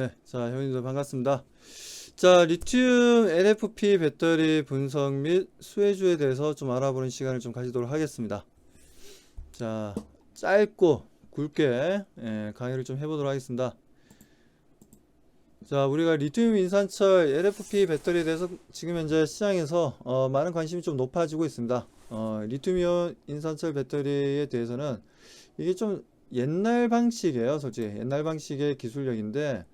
네, 자, 형님들 반갑습니다. 자, 리튬 LFP 배터리 분석 및 수혜주에 대해서 좀 알아보는 시간을 좀 가지도록 하겠습니다. 자, 짧고 굵게 강의를 좀 해보도록 하겠습니다. 자, 우리가 리튬 인산철 LFP 배터리에 대해서 지금 현재 시장에서 많은 관심이 좀 높아지고 있습니다. 리튬 이온 인산철 배터리에 대해서는 이게 좀 옛날 방식이에요. 솔직히 옛날 방식의 기술력인데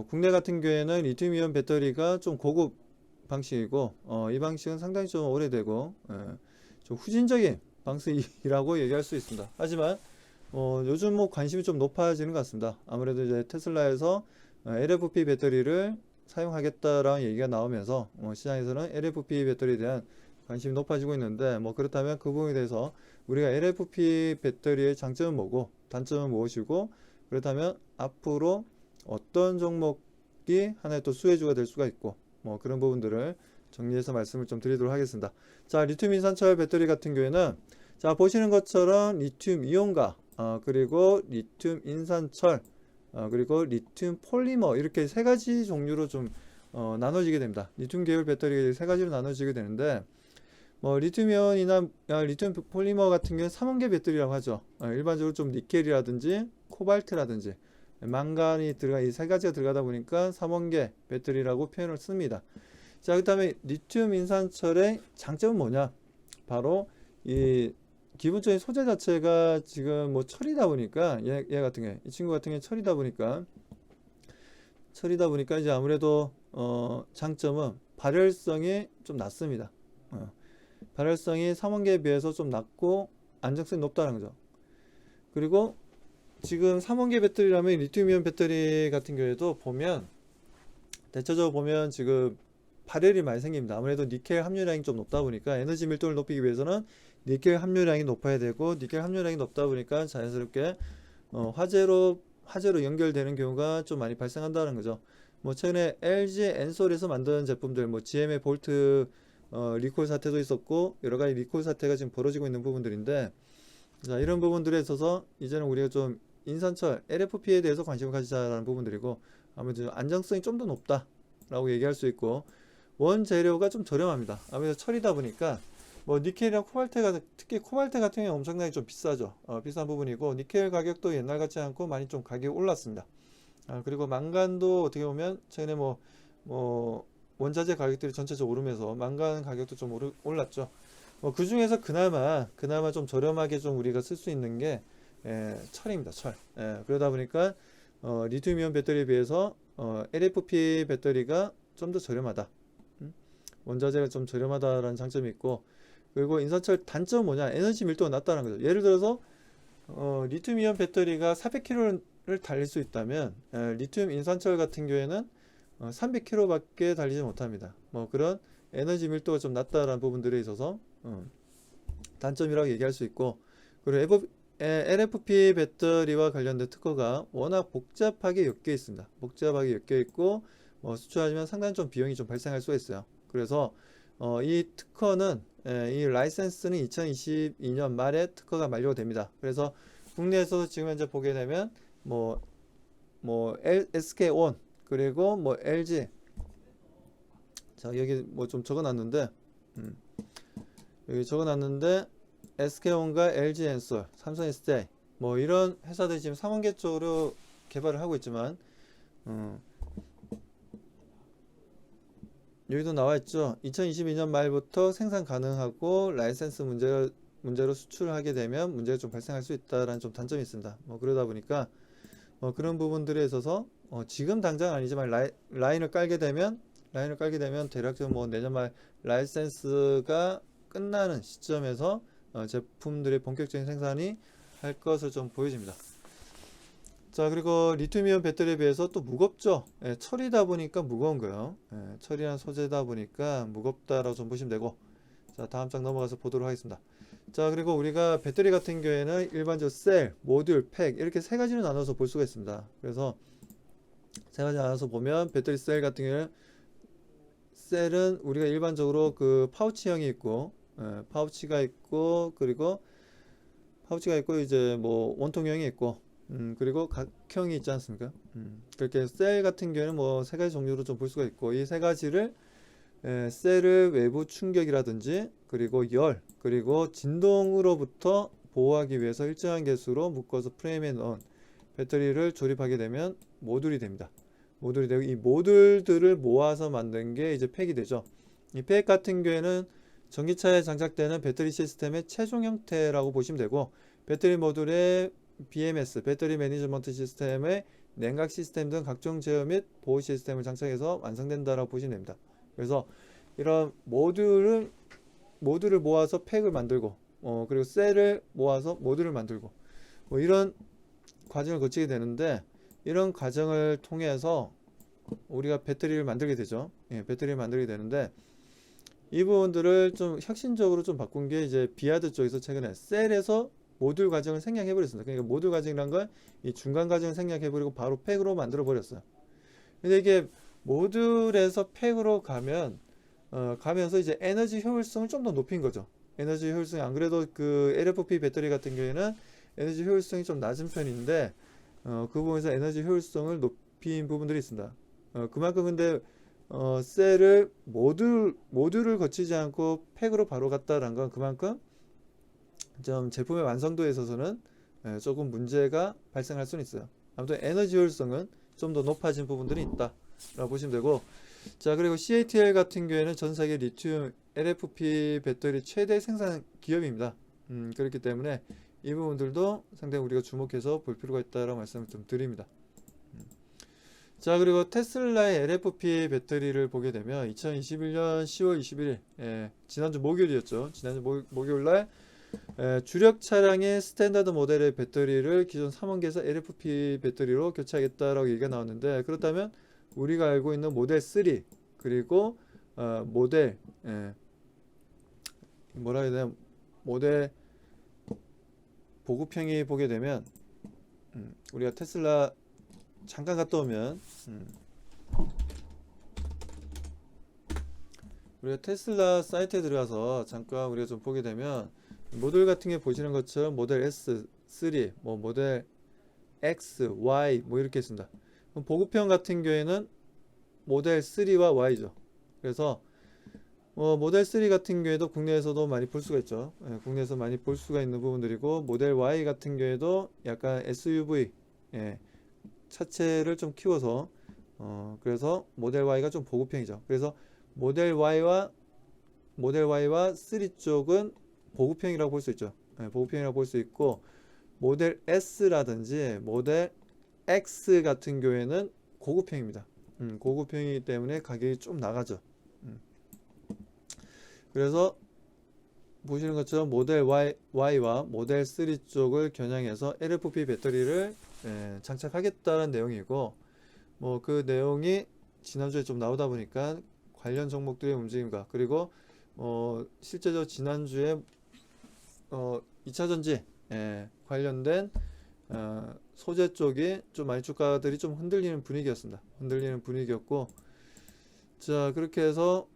국내 같은 경우에는 리튬 이온 배터리가 좀 고급 방식이고 이 방식은 상당히 좀 오래되고 좀 후진적인 방식이라고 얘기할 수 있습니다. 하지만 요즘 뭐 관심이 좀 높아지는 것 같습니다. 아무래도 이제 테슬라에서 LFP 배터리를 사용하겠다라는 얘기가 나오면서 시장에서는 LFP 배터리에 대한 관심이 높아지고 있는데 뭐 그렇다면 그 부분에 대해서 우리가 LFP 배터리의 장점은 뭐고 단점은 무엇이고 그렇다면 앞으로 어떤 종목이 하나의 또 수혜주가 될 수가 있고 뭐 그런 부분들을 정리해서 말씀을 좀 드리도록 하겠습니다. 자, 리튬 인산철 배터리 같은 경우에는 자, 보시는 것처럼 리튬 이온과 그리고 리튬 인산철 그리고 리튬 폴리머 이렇게 세 가지 종류로 좀 나눠지게 됩니다. 리튬 계열 배터리가 세 가지로 나눠지게 되는데 뭐 리튬 이온이나 리튬 폴리머 같은 경우는 삼원계 배터리라고 하죠. 일반적으로 좀 니켈이라든지 코발트라든지 망간이 들어가 이 세 가지가 들어가다 보니까 삼원계 배터리라고 표현을 씁니다. 자, 그다음에 리튬 인산철의 장점은 뭐냐? 바로 이 기본적인 소재 자체가 지금 뭐 철이다 보니까 얘 같은 게 이 친구 같은 게 철이다 보니까 이제 아무래도 장점은 발열성이 좀 낮습니다. 발열성이 삼원계에 비해서 좀 낮고 안정성이 높다는 거죠. 그리고 지금 삼원계 배터리라면 리튬이온 배터리 같은 경우에도 보면 대체적으로 보면 지금 발열이 많이 생깁니다. 아무래도 니켈 함유량이 좀 높다 보니까 에너지 밀도를 높이기 위해서는 니켈 함유량이 높아야 되고 니켈 함유량이 높다 보니까 자연스럽게 화재로 연결되는 경우가 좀 많이 발생한다는 거죠. 뭐 최근에 LG 엔솔에서 만든 제품들 뭐 GM의 볼트 리콜 사태도 있었고 여러 가지 리콜 사태가 지금 벌어지고 있는 부분들인데 자, 이런 부분들에 있어서 이제는 우리가 좀 인산철 LFP에 대해서 관심을 가지자라는 부분들이고 아무래도 안정성이 좀 더 높다라고 얘기할 수 있고 원재료가 좀 저렴합니다. 아무래도 철이다 보니까 뭐 니켈이랑 코발트 특히 코발트 같은 경우는 엄청나게 좀 비싸죠. 비싼 부분이고 니켈 가격도 옛날 같지 않고 많이 좀 가격이 올랐습니다. 그리고 망간도 어떻게 보면 최근에 뭐 원자재 가격들이 전체적으로 오르면서 망간 가격도 좀 올랐죠. 그 중에서 그나마 좀 저렴하게 좀 우리가 쓸 수 있는 게 철입니다. 철. 그러다 보니까 리튬이온 배터리에 비해서 LFP 배터리가 좀 더 저렴하다. 원자재가 좀 저렴하다라는 장점이 있고 그리고 인산철 단점은 뭐냐? 에너지 밀도가 낮다는 거죠. 예를 들어서 리튬이온 배터리가 400km를 달릴 수 있다면 리튬 인산철 같은 경우에는 300km밖에 달리지 못합니다. 뭐 그런 에너지 밀도가 좀 낮다라는 부분들에 있어서 단점이라고 얘기할 수 있고 그리고 LFP 배터리와 관련된 특허가 워낙 복잡하게 엮여 있습니다. 복잡하게 엮여 있고 수출하지만 상당히 좀 비용이 좀 발생할 수가 있어요. 그래서 이 특허는 이 라이센스는 2022년 말에 특허가 만료가 됩니다. 그래서 국내에서 지금 현재 보게 되면 뭐 SK온 그리고 뭐 LG 자 여기 뭐 좀 적어놨는데 여기 적어놨는데 SK온과 LG 엔솔, 삼성 SDI 뭐 이런 회사들이 지금 삼원계 쪽으로 개발을 하고 있지만 여기도 나와 있죠. 2022년 말부터 생산 가능하고 라이센스 문제로 수출하게 되면 문제가 좀 발생할 수 있다라는 좀 단점이 있습니다. 뭐 그러다 보니까 그런 부분들에 있어서 지금 당장 아니지만 라인을 깔게 되면 대략적으로 뭐 내년 말 라이센스가 끝나는 시점에서 제품들의 본격적인 생산이 할 것을 좀 보여집니다. 자, 그리고 리튬이온 배터리에 비해서 또 무겁죠. 철이다 보니까 무거운 거예요. 철이란 소재다 보니까 무겁다라고 좀 보시면 되고 자, 다음 장 넘어가서 보도록 하겠습니다. 자, 그리고 우리가 배터리 같은 경우에는 일반적으로 셀, 모듈, 팩 이렇게 세 가지로 나눠서 볼 수가 있습니다. 그래서 세 가지 나눠서 보면 배터리 셀 같은 경우에는 셀은 우리가 일반적으로 그 파우치형이 있고 파우치가 있고 그리고 이제 뭐 원통형이 있고 그리고 각형이 있지 않습니까? 그렇게 셀 같은 경우에는 뭐 세 가지 종류로 좀 볼 수가 있고, 이 세 가지를 셀을 외부 충격이라든지 그리고 열 그리고 진동으로부터 보호하기 위해서 일정한 개수로 묶어서 프레임에 넣은 배터리를 조립하게 되면 모듈이 됩니다. 모듈이 되고, 이 모듈들을 모아서 만든 게 이제 팩이 되죠. 이 팩 같은 경우에는 전기차에 장착되는 배터리 시스템의 최종 형태라고 보시면 되고, 배터리 모듈에 BMS, 배터리 매니지먼트 시스템의 냉각 시스템 등 각종 제어 및 보호 시스템을 장착해서 완성된다라고 보시면 됩니다. 그래서 이런 모듈을 모아서 팩을 만들고, 그리고 셀을 모아서 모듈을 만들고, 뭐 이런 과정을 거치게 되는데, 이런 과정을 통해서 우리가 배터리를 만들게 되죠. 예, 배터리를 만들게 되는데, 이 부분들을 좀 혁신적으로 좀 바꾼 게 이제 비아드 쪽에서 최근에 셀에서 모듈 과정을 생략해 버렸습니다. 그러니까 모듈 과정이란 건 이 중간 과정을 생략해 버리고 바로 팩으로 만들어 버렸어요. 근데 이게 모듈에서 팩으로 가면서 이제 에너지 효율성을 좀 더 높인 거죠. 에너지 효율성이, 안 그래도 그 LFP 배터리 같은 경우에는 에너지 효율성이 좀 낮은 편인데, 그 부분에서 에너지 효율성을 높인 부분들이 있습니다. 그만큼 근데 셀을 모듈을 거치지 않고 팩으로 바로 갔다라는 건 그만큼 좀 제품의 완성도에 있어서는 조금 문제가 발생할 수는 있어요. 아무튼 에너지 효율성은 좀 더 높아진 부분들이 있다라고 보시면 되고, 자, 그리고 CATL 같은 경우에는 전 세계 리튬 LFP 배터리 최대 생산 기업입니다. 그렇기 때문에 이 부분들도 상당히 우리가 주목해서 볼 필요가 있다라고 말씀을 좀 드립니다. 자, 그리고 테슬라의 LFP 배터리를 보게 되면 2021년 10월 21일, 지난주 목요일이었죠. 지난주 목요일 날 주력 차량의 스탠다드 모델의 배터리를 기존 3원기에서 LFP 배터리로 교체하겠다라고 얘기가 나왔는데, 그렇다면 우리가 알고 있는 모델 3 그리고 모델 뭐라 해야 되나, 모델 보급형이 보게 되면 우리가 테슬라 잠깐 갔다 오면 우리가 테슬라 사이트에 들어가서 잠깐 우리가 좀 보게 되면 모델 같은 게 보시는 것처럼 모델 S, 3, 뭐 모델 X, Y 뭐 이렇게 있습니다. 그럼 보급형 같은 경우에는 모델 3와 Y죠. 그래서 모델 3 같은 경우에도 국내에서도 많이 볼 수가 있죠. 국내에서 많이 볼 수가 있는 부분들이고, 모델 Y 같은 경우에도 약간 SUV 차체를 좀 키워서 그래서 모델 Y가 좀 보급형이죠. 그래서 모델 Y와 3 쪽은 보급형이라고 볼 수 있죠. 보급형이라고 볼 수 있고, 모델 S라든지 모델 X 같은 경우에는 고급형입니다. 고급형이기 때문에 가격이 좀 나가죠. 그래서 보시는 것처럼 모델 Y와 모델 3 쪽을 겨냥해서 LFP 배터리를 장착하겠다는 내용이고, 뭐 그 내용이 지난주에 좀 나오다 보니까 관련 종목들의 움직임과, 그리고 실제적으로 지난주에 2차전지 관련된 소재 쪽이 좀 많이 주가들이 좀 흔들리는 분위기였습니다. 흔들리는 분위기였고, 자, 그렇게 해서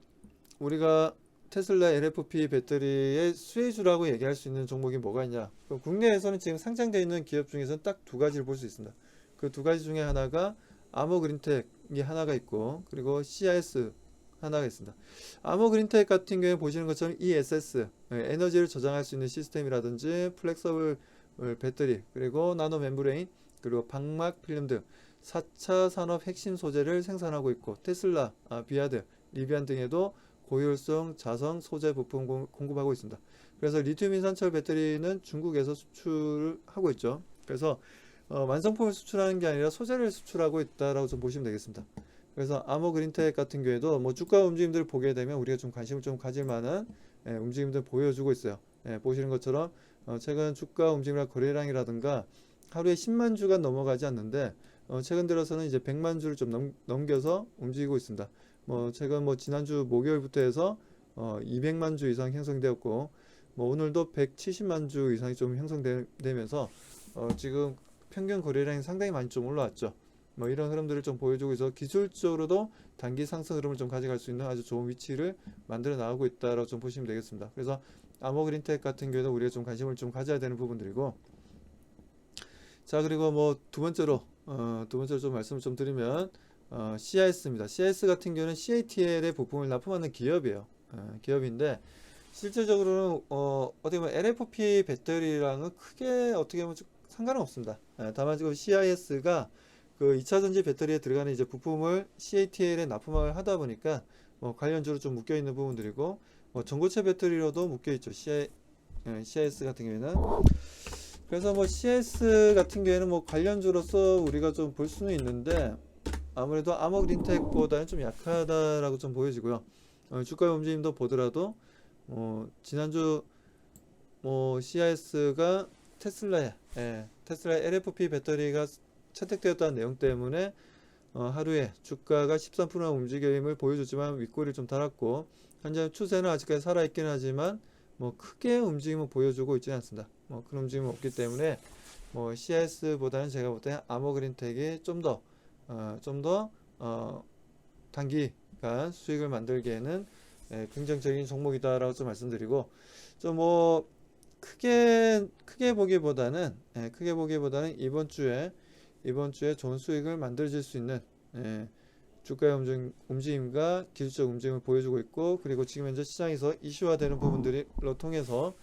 우리가 테슬라 LFP 배터리의 수혜주라고 얘기할 수 있는 종목이 뭐가 있냐? 그럼 국내에서는 지금 상장되어 있는 기업 중에서는 딱 두 가지를 볼 수 있습니다. 그 두 가지 중에 하나가 아모그린텍이 하나가 있고, 그리고 CIS 하나가 있습니다. 아모그린텍 같은 경우에 보시는 것처럼 ESS, 에너지를 저장할 수 있는 시스템이라든지 플렉서블 배터리, 그리고 나노 멤브레인, 그리고 방막 필름 등 4차 산업 핵심 소재를 생산하고 있고, 테슬라, 비아드, 리비안 등에도 고효율성 자성 소재 부품 공급하고 있습니다. 그래서 리튬 인산철 배터리는 중국에서 수출을 하고 있죠. 그래서 완성품을 수출하는 게 아니라 소재를 수출하고 있다라고 좀 보시면 되겠습니다. 그래서 아모그린텍 같은 경우에도 뭐 주가 움직임들을 보게 되면 우리가 좀 관심을 좀 가질 만한 움직임들 보여주고 있어요. 보시는 것처럼 최근 주가 움직임이나 거래량이라든가 하루에 10만 주가 넘어가지 않는데, 최근 들어서는 이제 100만 주를 좀 넘겨서 움직이고 있습니다. 최근 지난주 목요일부터 해서 200만 주 이상 형성되었고, 오늘도 170만 주 이상이 좀 형성되면서 지금 평균 거래량이 상당히 많이 좀 올라왔죠. 이런 흐름들을 좀 보여주고 있어 기술적으로도 단기 상승 흐름을 좀 가져갈 수 있는 아주 좋은 위치를 만들어 나가고 있다라고 좀 보시면 되겠습니다. 그래서 아모그린텍 같은 경우에도 우리가 좀 관심을 좀 가져야 되는 부분들이고, 자, 그리고 뭐 두 번째로 좀 말씀을 좀 드리면 CIS입니다. CIS 같은 경우는 CATL의 부품을 납품하는 기업이에요. 기업인데 실질적으로는 어떻게 보면 LFP 배터리랑은 크게 어떻게 보면 좀 상관은 없습니다. 다만 지금 CIS가 그 2차 전지 배터리에 들어가는 이제 부품을 CATL에 납품을 하다 보니까 뭐 관련주로 좀 묶여 있는 부분들이고 뭐 전고체 배터리로도 묶여 있죠. CIS 같은 경우에는. 그래서 뭐 CS 같은 경우에는 뭐 관련주로서 우리가 좀 볼 수는 있는데 아무래도 아머그린텍보다는 좀 약하다라고 좀 보여지고요. 주가의 움직임도 보더라도 지난주 뭐 CIS가 테슬라의 LFP 배터리가 채택되었다는 내용 때문에 하루에 주가가 13%나 움직임을 보여줬지만 윗꼬리를 좀 달았고 현재 추세는 아직까지 살아있긴 하지만 뭐 크게 움직임을 보여주고 있지는 않습니다. 뭐 그런 움직임은 없기 때문에 뭐 CIS보다는 제가 볼 때 아머그린텍이 좀 더 단기간 수익을 만들기에는 긍정적인 종목이다라고 좀 말씀드리고 좀 뭐 크게 보기보다는 이번 주에 좋은 수익을 만들어질 수 있는 주가의 움직임과 기술적 움직임을 보여주고 있고 그리고 지금 현재 시장에서 이슈화되는 부분들로 통해서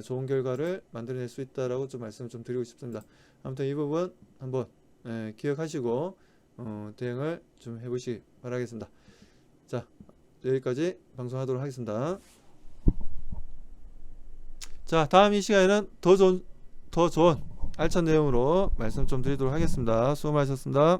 좋은 결과를 만들어낼 수 있다라고 좀 말씀을 좀 드리고 싶습니다. 아무튼 이 부분 한번 기억하시고 대응을 좀 해보시기 바라겠습니다. 자, 여기까지 방송하도록 하겠습니다. 자, 다음 이 시간에는 더 좋은 알찬 내용으로 말씀 좀 드리도록 하겠습니다. 수고 많으셨습니다.